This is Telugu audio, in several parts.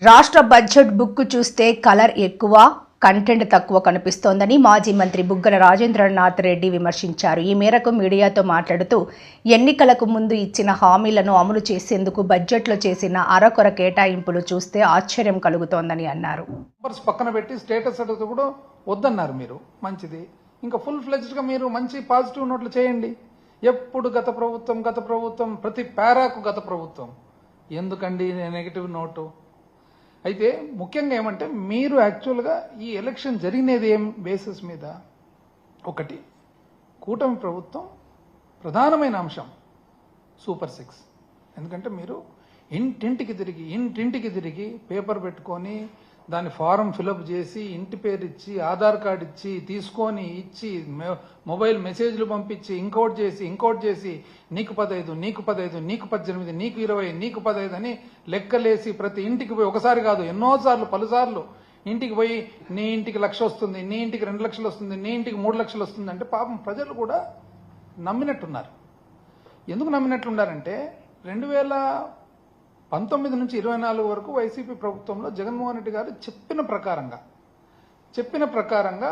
రాష్ట్ర బడ్జెట్ బుక్ చూస్తే కలర్ ఎక్కువ, కంటెంట్ తక్కువ కనిపిస్తోందని మాజీ మంత్రి బుగ్గన రాజేంద్రనాథ్ రెడ్డి విమర్శించారు. ఈ మేరకు మీడియాతో మాట్లాడుతూ ఎన్నికలకు ముందు ఇచ్చిన హామీలను అమలు చేసేందుకు బడ్జెట్లో చేసిన అరకొర కేటాయింపులు చూస్తే ఆశ్చర్యం కలుగుతోందని అన్నారు. పక్కన పెట్టి స్టేటస్ అడుగుతూ కూడా వద్దన్నారు మీరు. మంచిది, ఇంకా ఫుల్ ఫ్లెడ్జ్డ్గా మీరు మంచి పాజిటివ్ నోట్లు చేయండి. ఎప్పుడు గత ప్రభుత్వం ప్రతి పారాకు గత ప్రభుత్వం ఎందుకండి నెగిటివ్ నోటు? అయితే ముఖ్యంగా ఏమంటే మీరు యాక్చువల్గా ఈ ఎలక్షన్ జరిగినది ఏం బేసిస్ మీద? ఒకటి, కూటమి ప్రభుత్వం ప్రధానమైన అంశం సూపర్ 6. ఎందుకంటే మీరు ఇంటింటికి తిరిగి పేపర్ పెట్టుకొని దాని ఫారం ఫిలప్ చేసి ఇంటి పేరు ఇచ్చి ఆధార్ కార్డు ఇచ్చి తీసుకొని ఇచ్చి మొబైల్ మెసేజ్లు పంపించి ఇంకోటి చేసి నీకు 15, నీకు 18, నీకు 18, నీకు 20, నీకు 15 అని లెక్కలేసి ప్రతి ఇంటికి పోయి ఒకసారి కాదు ఎన్నోసార్లు పలుసార్లు ఇంటికి పోయి నీ ఇంటికి 1,00,000 వస్తుంది, నీ ఇంటికి 2 లక్షలు వస్తుంది, నీ ఇంటికి 3 లక్షలు వస్తుంది అంటే పాపం ప్రజలు కూడా నమ్మినట్టున్నారు. ఎందుకు నమ్మినట్లున్నారంటే 2019 నుంచి 24 వరకు వైసీపీ ప్రభుత్వంలో జగన్మోహన్ రెడ్డి గారు చెప్పిన ప్రకారంగా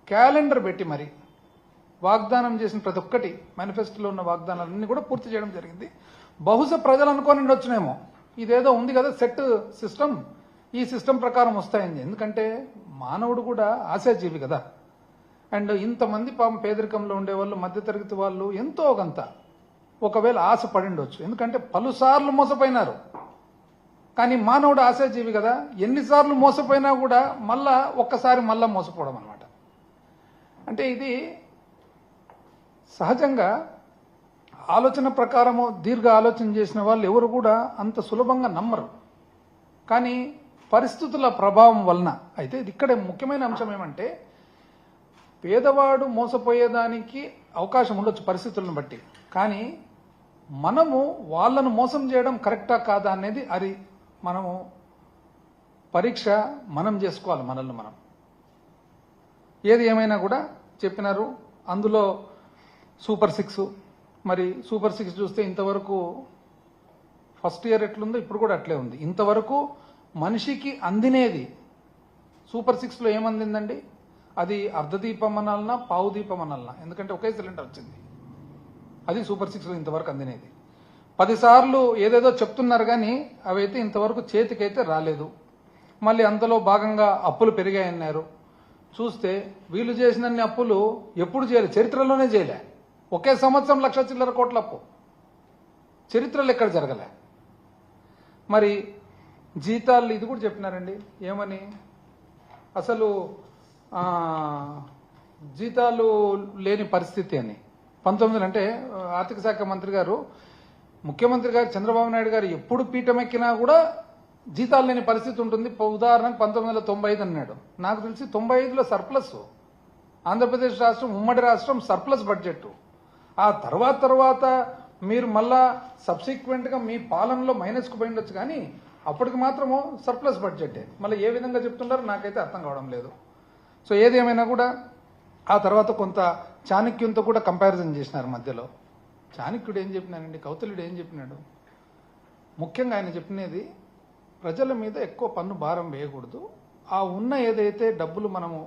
క్యాలెండర్ పెట్టి మరి వాగ్దానం చేసిన ప్రతి ఒక్కటి మేనిఫెస్టోలో ఉన్న వాగ్దానాలన్నీ కూడా పూర్తి చేయడం జరిగింది. బహుశా ప్రజలు అనుకోని వచ్చునేమో ఇదేదో ఉంది కదా సెట్ సిస్టమ్, ఈ సిస్టమ్ ప్రకారం వస్తాయండి. ఎందుకంటే మానవుడు కూడా ఆశాజీవి కదా. అండ్ ఇంతమంది పాపం పేదరికంలో ఉండేవాళ్ళు, మధ్యతరగతి వాళ్ళు ఎంతో కొంత ఒకవేళ ఆశ పడిండొచ్చు. ఎందుకంటే పలుసార్లు మోసపోయినారు. కానీ మానవుడు ఆశాజీవి కదా, ఎన్నిసార్లు మోసపోయినా కూడా ఒక్కసారి మోసపోవడం అనమాట. అంటే ఇది సహజంగా ఆలోచన ప్రకారము దీర్ఘ ఆలోచన చేసిన వాళ్ళు ఎవరు కూడా అంత సులభంగా నమ్మరు. కానీ పరిస్థితుల ప్రభావం వలన అయితే ఇక్కడే ముఖ్యమైన అంశం ఏమంటే పేదవాడు మోసపోయేదానికి అవకాశం ఉండొచ్చు పరిస్థితులను బట్టి. కానీ మనము వాళ్ళను మోసం చేయడం కరెక్టా కాదా అనేది మనము పరీక్ష మనం చేసుకోవాలి మనల్ని మనం. ఏది ఏమైనా కూడా చెప్పినారు అందులో సూపర్ 6. మరి సూపర్ 6 చూస్తే ఇంతవరకు ఫస్ట్ ఇయర్ ఎట్లుందో ఇప్పుడు కూడా అట్లే ఉంది. ఇంతవరకు మనిషికి అందినేది సూపర్ 6లో ఏమందిందండి? అది అర్ధదీపం అనాలనా పావు దీపం అనాలనా? ఎందుకంటే ఒకే సిలిండర్ వచ్చింది. అది సూపర్ 6లో ఇంతవరకు అందినేది. 10 సార్లు ఏదేదో చెప్తున్నారు కానీ అవైతే ఇంతవరకు చేతికైతే రాలేదు. మళ్ళీ అంతలో భాగంగా అప్పులు పెరిగాయన్నారు. చూస్తే వీళ్ళు చేసినన్ని అప్పులు ఎప్పుడు చేయలే, చరిత్రలోనే చేయలే. ఒకే సంవత్సరం 1,00,000 చిల్లర కోట్ల అప్పు చరిత్రలో ఎక్కడ జరగలే. మరి జీతాలు ఇది కూడా చెప్పినారండి. ఏమని? అసలు జీతాలు లేని పరిస్థితి అని 19 అంటే ఆర్థిక శాఖ మంత్రి గారు, ముఖ్యమంత్రి గారు చంద్రబాబు నాయుడు గారు ఎప్పుడు పీఠం ఎక్కినా కూడా జీతాలు లేని పరిస్థితి ఉంటుంది. ఉదాహరణకు 1995 అన్నాడు. నాకు తెలిసి 95లో సర్ప్లస్, ఆంధ్రప్రదేశ్ రాష్ట్రం ఉమ్మడి రాష్ట్రం సర్ప్లస్ బడ్జెట్. ఆ తర్వాత మీరు మళ్ళా సబ్సిక్వెంట్గా మీ పాలనలో మైనస్కు పోయిండొచ్చు కానీ అప్పటికి మాత్రము సర్ప్లస్ బడ్జెటే. మళ్ళీ ఏ విధంగా చెప్తున్నారో నాకైతే అర్థం కావడం లేదు. సో ఏదేమైనా కూడా ఆ తర్వాత కొంత చాణక్యునితో కూడా కంపారిజన్ చేసినారు మధ్యలో. చాణక్యుడు ఏం చెప్పినానండి, కౌటిల్యుడు ఏం చెప్పినాడు? ముఖ్యంగా ఆయన చెప్పినది ప్రజల మీద ఎక్కువ పన్ను భారం వేయకూడదు. ఆ ఉన్న ఏదైతే డబ్బులు మనము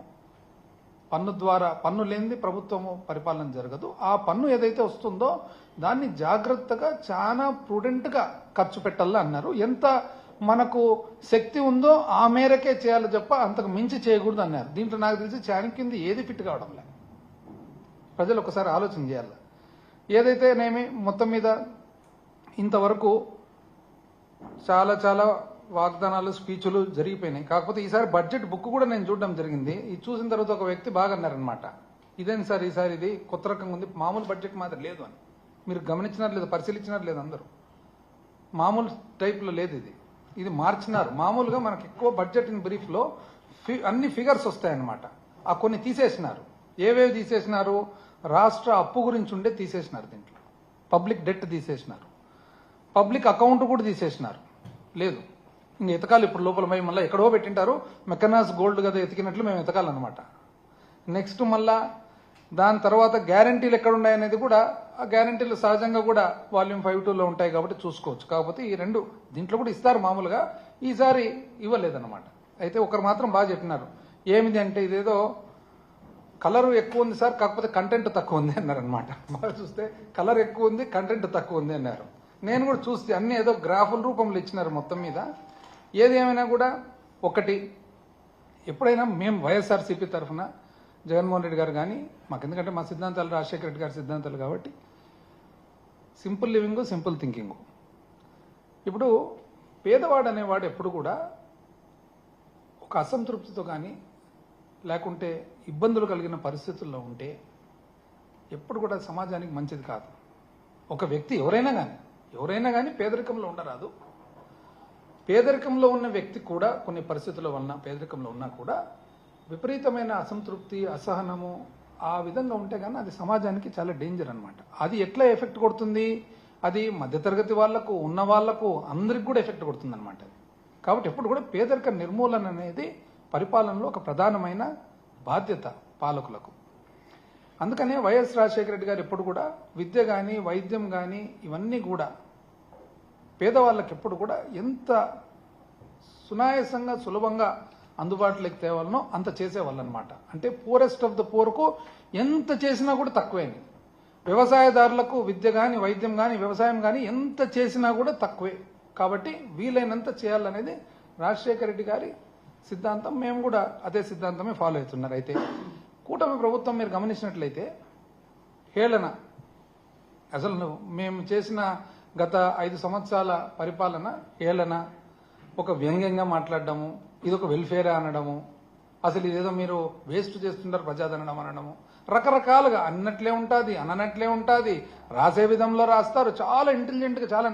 పన్ను లేనిది ప్రభుత్వము పరిపాలన జరగదు. ఆ పన్ను ఏదైతే వస్తుందో దాన్ని జాగ్రత్తగా చాలా ప్రుడెంట్గా ఖర్చు పెట్టాలని అన్నారు. ఎంత మనకు శక్తి ఉందో ఆ మేరకే చేయాలి తప్ప అంతకు మించి చేయకూడదు అన్నారు. దీంట్లో నాకు తెలిసి చాణక్యుంది ఏది ఫిట్ కావడం లేదు. ప్రజలు ఒకసారి ఆలోచన చేయాలి. ఏదైతేనేమి మొత్తం మీద ఇంతవరకు చాలా వాగ్దానాలు స్పీచ్లు జరిగిపోయినాయి. కాకపోతే ఈసారి బడ్జెట్ బుక్ కూడా నేను చూడడం జరిగింది. ఇది చూసిన తర్వాత ఒక వ్యక్తి బాగా అన్నారనమాట, ఇదేంటి సార్ ఈసారి ఇది కొత్త రకంగా ఉంది, మామూలు బడ్జెట్ మాత్రం లేదు అని. మీరు గమనించినారు లేదు, పరిశీలించినారు లేదు? అందరూ మామూలు టైప్లో లేదు, ఇది మార్చినారు. మామూలుగా మనకి ఎక్కువ బడ్జెట్ ఇన్ బ్రీఫ్లో అన్ని ఫిగర్స్ వస్తాయన్నమాట. ఆ కొన్ని తీసేసినారు. ఏవేవి తీసేసినారు? రాష్ట్ర అప్పు గురించి ఉండే తీసేసినారు. దీంట్లో పబ్లిక్ డెట్ తీసేసినారు, పబ్లిక్ అకౌంట్ కూడా తీసేసినారు. లేదు, ఇంక ఎతకాలి ఇప్పుడు లోపల పోయి మళ్ళీ ఎక్కడో పెట్టింటారు. మెకనాస్ గోల్డ్ కదా ఎతికినట్లు మేము ఎతకాలన్నమాట. నెక్స్ట్ మళ్ళా దాని తర్వాత గ్యారంటీలు ఎక్కడున్నాయనేది కూడా, ఆ గ్యారంటీలు సహజంగా కూడా వాల్యూమ్ 5.2లో ఉంటాయి కాబట్టి చూసుకోవచ్చు. కాకపోతే ఈ రెండు దీంట్లో కూడా ఇస్తారు మామూలుగా. ఈసారి ఇవ్వలేదన్నమాట. అయితే ఒకరు మాత్రం బాగా చెప్పినారు, ఏమిది అంటే ఇదేదో కలర్ ఎక్కువ ఉంది సార్, కాకపోతే కంటెంట్ తక్కువ ఉంది అన్నారు అనమాట. బాగా చూస్తే కలర్ ఎక్కువ ఉంది, కంటెంట్ తక్కువ ఉంది అన్నారు. నేను కూడా చూస్తే అన్ని ఏదో గ్రాఫుల రూపంలో ఇచ్చినారు మొత్తం మీద. ఏది ఏమైనా కూడా ఒకటి, ఎప్పుడైనా మేము వైఎస్ఆర్సీపీ తరఫున జగన్మోహన్ రెడ్డి గారు కానీ మాకు, ఎందుకంటే మా సిద్ధాంతాలు రాజశేఖర రెడ్డి గారి సిద్ధాంతాలు కాబట్టి, సింపుల్ లివింగ్, సింపుల్ థింకింగ్. ఇప్పుడు పేదవాడు అనేవాడు ఎప్పుడు కూడా ఒక అసంతృప్తితో కానీ లేకుంటే ఇబ్బందులు కలిగిన పరిస్థితుల్లో ఉంటే ఎప్పుడు కూడా సమాజానికి మంచిది కాదు. ఒక వ్యక్తి ఎవరైనా కానీ పేదరికంలో ఉండరాదు. పేదరికంలో ఉన్న వ్యక్తి కూడా కొన్ని పరిస్థితుల వలన పేదరికంలో ఉన్నా కూడా విపరీతమైన అసంతృప్తి, అసహనము ఆ విధంగా ఉంటే కానీ అది సమాజానికి చాలా డేంజర్ అనమాట. అది ఎట్లా ఎఫెక్ట్ కొడుతుంది? అది మధ్యతరగతి వాళ్లకు, ఉన్న వాళ్లకు, అందరికి కూడా ఎఫెక్ట్ కొడుతుంది అనమాట. కాబట్టి ఎప్పుడు కూడా పేదరిక నిర్మూలన అనేది పరిపాలనలో ఒక ప్రధానమైన బాధ్యత పాలకులకు. అందుకనే వైఎస్ రాజశేఖర రెడ్డి గారు ఎప్పుడు కూడా విద్య కానీ, వైద్యం కానీ ఇవన్నీ కూడా పేదవాళ్ళకి ఎప్పుడు కూడా ఎంత సునాయాసంగా, సులభంగా అందుబాటులోకి తేవాలనో అంత చేసేవాళ్ళు అనమాట. అంటే పూరెస్ట్ ఆఫ్ ద పూర్కు ఎంత చేసినా కూడా తక్కువే. వ్యవసాయదారులకు విద్య కానీ, వైద్యం కానీ, వ్యవసాయం కానీ ఎంత చేసినా కూడా తక్కువే. కాబట్టి వీలైనంత చేయాలనేది రాజశేఖర రెడ్డి గారి సిద్ధాంతం. మేము కూడా అదే సిద్ధాంతమే ఫాలో అవుతున్నారు. అయితే కూటమి ప్రభుత్వం మీరు గమనించినట్లయితే హేళన, అసలు మేము చేసిన గత 5 సంవత్సరాల పరిపాలన హేళన, ఒక వ్యంగ్యంగా మాట్లాడడము, ఇదొక వెల్ఫేర్ అనడము, అసలు ఇదేదో మీరు వేస్ట్ చేస్తుంటారు ప్రజాధనం అనడము, రకరకాలుగా అన్నట్లే ఉంటుంది, అననట్లే ఉంటుంది, రాసే విధంలో రాస్తారు, చాలా ఇంటెలిజెంట్గా, చాలా